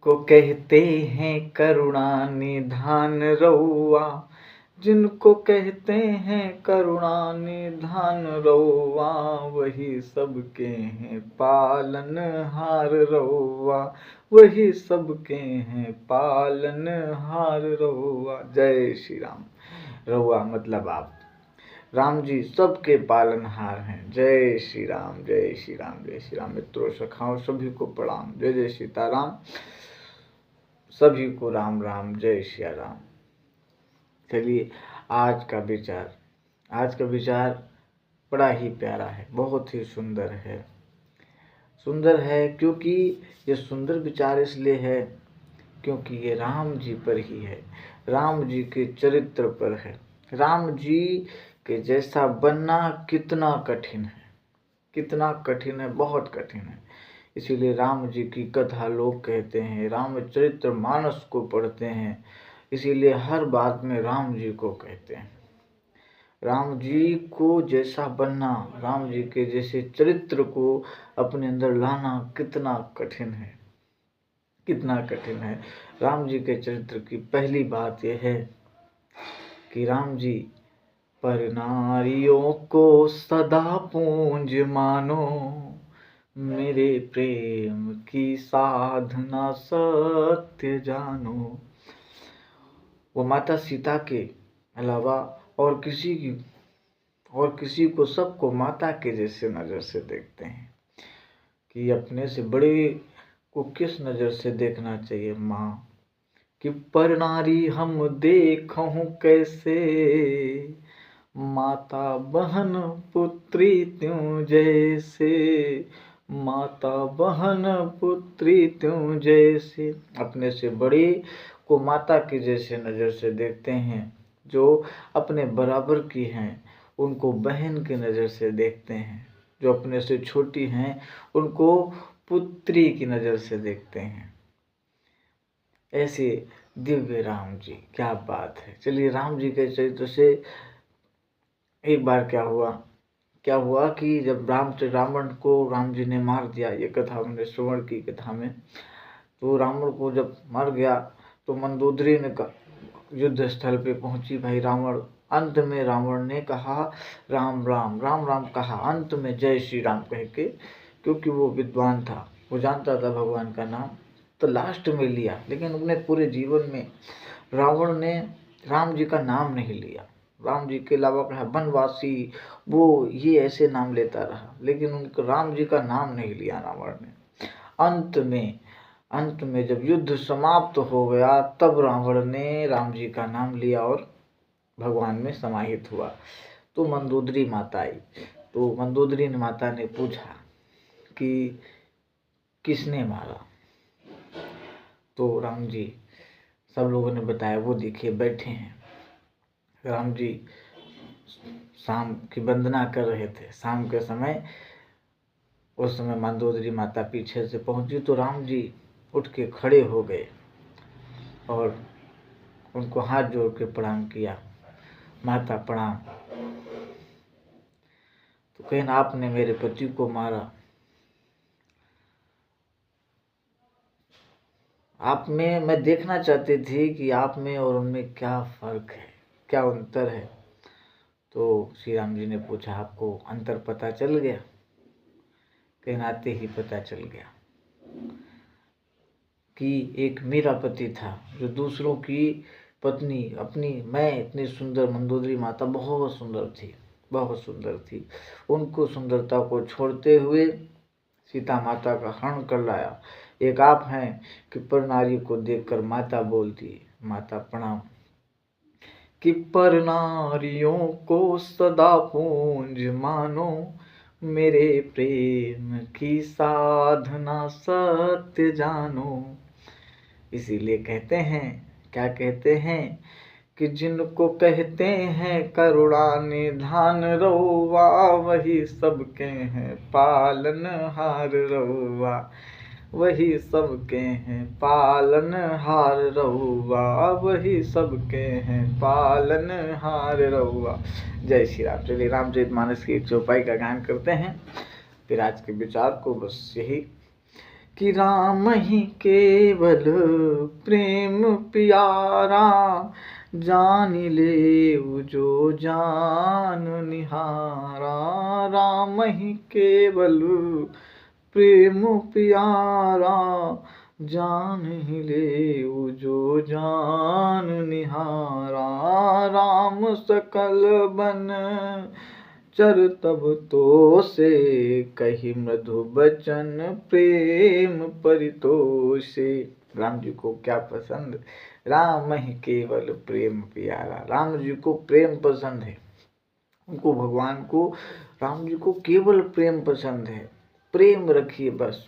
को कहते हैं करुणा निधान रउआ, जिनको कहते हैं करुणा निधान रउआ, वही सबके हैं पालनहार रउआ, वही सबके हैं पालनहार रउआ। जय श्री राम। रउआ मतलब आप, राम जी सबके पालनहार हैं। जय श्री राम, जय श्री राम, जय श्री राम। मित्रों, सखाओं, सभी को प्रणाम। जय जय सीताराम, सभी को राम राम, जय श्री राम। चलिए, आज का विचार बड़ा ही प्यारा है, बहुत ही सुंदर है। सुंदर है क्योंकि ये सुंदर विचार इसलिए है क्योंकि ये राम जी पर ही है, राम जी के चरित्र पर है। राम जी के जैसा बनना कितना कठिन है, कितना कठिन है, बहुत कठिन है। इसीलिए राम जी की कथा लोग कहते हैं, रामचरित्र मानस को पढ़ते हैं, इसीलिए हर बात में राम जी को कहते हैं। राम जी को जैसा बनना, राम जी के जैसे चरित्र को अपने अंदर लाना कितना कठिन है, कितना कठिन है। राम जी के चरित्र की पहली बात यह है कि राम जी पर नारियों को सदा पूंज मानो, मेरे प्रेम की साधना सत्य जानो। वो माता सीता के अलावा और किसी को, सबको माता के जैसे नज़र से देखते हैं कि अपने से बड़े को किस नज़र से देखना चाहिए। माँ कि पर नारी हम देखूं कैसे, माता बहन पुत्री त्यों जैसे, माता बहन पुत्री त्यों जैसे। अपने से बड़े को माता के जैसे नज़र से देखते हैं, जो अपने बराबर की हैं उनको बहन की नज़र से देखते हैं, जो अपने से छोटी हैं उनको पुत्री की नज़र से देखते हैं। ऐसे दिव्य राम जी, क्या बात है। चलिए, राम जी के चरित्र से एक बार क्या हुआ कि जब रावण को राम जी ने मार दिया, ये कथा हमने श्रवण की कथा में, तो रावण को जब मार गया तो मंदोदरी ने युद्ध स्थल पे पहुंची भाई रावण। अंत में रावण ने कहा राम राम, राम राम कहा, अंत में जय श्री राम कह के, क्योंकि वो विद्वान था, वो जानता था भगवान का नाम, तो लास्ट में लिया। लेकिन अपने पूरे जीवन में रावण ने राम जी का नाम नहीं लिया। राम जी के अलावा कहा वनवासी, वो ये ऐसे नाम लेता रहा, लेकिन उनको राम जी का नाम नहीं लिया रावण ने। अंत में जब युद्ध समाप्त हो गया, तब रावण ने राम जी का नाम लिया और भगवान में समाहित हुआ। तो मंदोदरी माता आई, तो मंदोदरी माता ने पूछा कि किसने मारा, तो राम जी, सब लोगों ने बताया, वो देखिए बैठे हैं। राम जी शाम की वंदना कर रहे थे, शाम के समय। उस समय मंदोदरी माता पीछे से पहुंची तो राम जी उठ के खड़े हो गए और उनको हाथ जोड़ के प्रणाम किया। माता प्रणाम। तो कहीं आपने मेरे पति को मारा, आप में मैं देखना चाहती थी कि आप में और उनमें क्या फर्क है, क्या अंतर है। तो श्री राम जी ने पूछा, आपको अंतर पता चल गया? कहीं आते ही पता चल गया कि एक मेरा पति था जो दूसरों की पत्नी अपनी, मैं इतनी सुंदर, मंदोदरी माता बहुत सुंदर थी, बहुत सुंदर थी, उनको सुंदरता को छोड़ते हुए सीता माता का हरण कर लाया। एक आप हैं कि पर नारी को देखकर माता बोलती, माता प्रणाम, कि पर नारियों को सदा पूंज मानो, मेरे प्रेम की साधना सत्य जानो। इसीलिए कहते हैं, क्या कहते हैं कि जिनको कहते हैं करुणा निधान रउआ, वही सबके हैं पालनहार रउआ, वही सबके हैं पालनहार रउआ, वही सबके हैं पालनहार रउआ। जय श्री राम। चलिए, रामचरितमानस की एक चौपाई का गान करते हैं, फिर आज के विचार को बस यही कि राम ही केवल प्रेम प्यारा, जान ले जो जान निहारा। राम ही केवल प्रेम प्यारा, जान ही ले जो जान निहारा। राम सकल बन चर तब तो से, कही मृदु बचन प्रेम परितोषे। राम जी को क्या पसंद? राम ही केवल प्रेम प्यारा। राम जी को प्रेम पसंद है, उनको भगवान को, राम जी को केवल प्रेम पसंद है। प्रेम रखिए बस,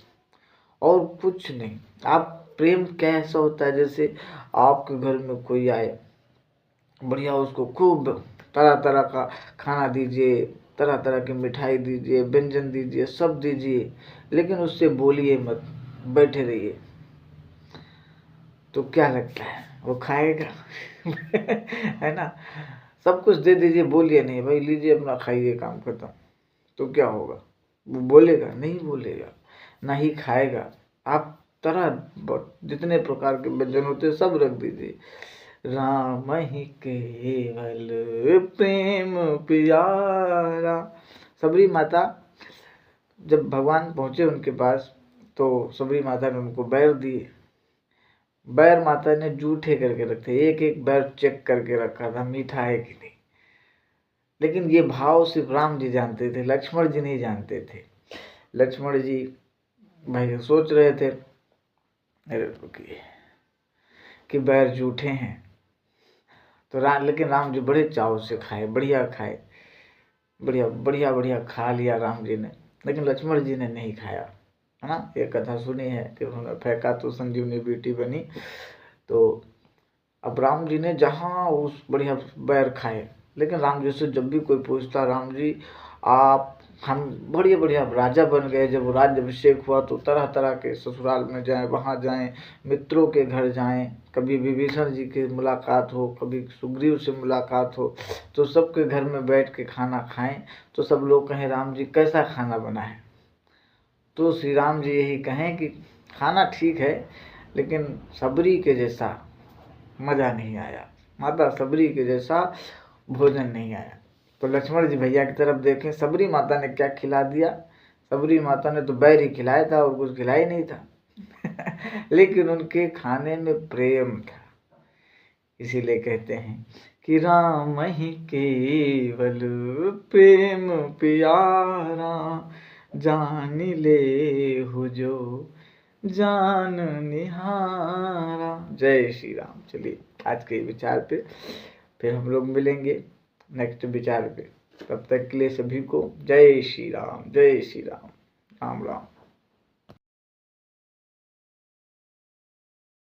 और कुछ नहीं। आप प्रेम कैसा होता है? जैसे आपके घर में कोई आए, बढ़िया उसको खूब तरह तरह का खाना दीजिए, तरह तरह की मिठाई दीजिए, व्यंजन दीजिए, सब दीजिए, लेकिन उससे बोलिए मत, बैठे रहिए, तो क्या लगता है? वो खाएगा? है ना? सब कुछ दे दीजिए, बोलिए नहीं, भाई लीजिए अपना खाइए, काम खत्म, तो क्या होगा? वो बोलेगा? नहीं बोलेगा, ना ही खाएगा। आप जितने प्रकार के व्यंजन होते हैं सब रख दीजिए। राम ही केवल प्रेम प्यारा। सबरी माता जब भगवान पहुंचे उनके पास, तो सबरी माता ने उनको बैर दिए। बैर माता ने जूठे करके रखे, एक एक बैर चेक करके रखा था, मीठा है कि नहीं। लेकिन ये भाव सिर्फ राम जी जानते थे, लक्ष्मण जी नहीं जानते थे। लक्ष्मण जी भाई सोच रहे थे कि बैर जूठे हैं, तो लेकिन राम जी बड़े चाव से खाए, बढ़िया खाए, बढ़िया बढ़िया बढ़िया खा लिया राम जी ने। लेकिन लक्ष्मण जी ने नहीं खाया, है ना? ये कथा सुनी है कि उन्होंने फेंका तो संजीवनी बेटी बनी। तो अब राम जी ने जहाँ उस बढ़िया बैर खाए, लेकिन राम जी से जब भी कोई पूछता, राम जी आप, हम बढ़िया बढ़िया राजा बन गए, जब राज्याभिषेक हुआ तो तरह तरह के ससुराल में जाएं, वहाँ जाएं, मित्रों के घर जाएं, कभी विभीषण जी की मुलाकात हो, कभी सुग्रीव से मुलाकात हो, तो सबके घर में बैठ के खाना खाएं, तो सब लोग कहें राम जी कैसा खाना बना है? तो श्री राम जी यही कहें कि खाना ठीक है, लेकिन सबरी के जैसा मज़ा नहीं आया, माता सबरी के जैसा भोजन नहीं आया। तो लक्ष्मण जी भैया की तरफ देखें, सबरी माता ने क्या खिला दिया? सबरी माता ने तो बैर ही खिलाया था और कुछ खिलाया ही नहीं था। लेकिन उनके खाने में प्रेम था। इसीलिए कहते हैं कि राम ही केवल प्रेम प्यारा, जान ले हो जो जान निहारा। जय श्री राम। चलिए आज के विचार पे फिर हम लोग मिलेंगे नेक्स्ट विचार पे। तब तक के लिए सभी को जय श्री राम, जय श्री राम, राम राम।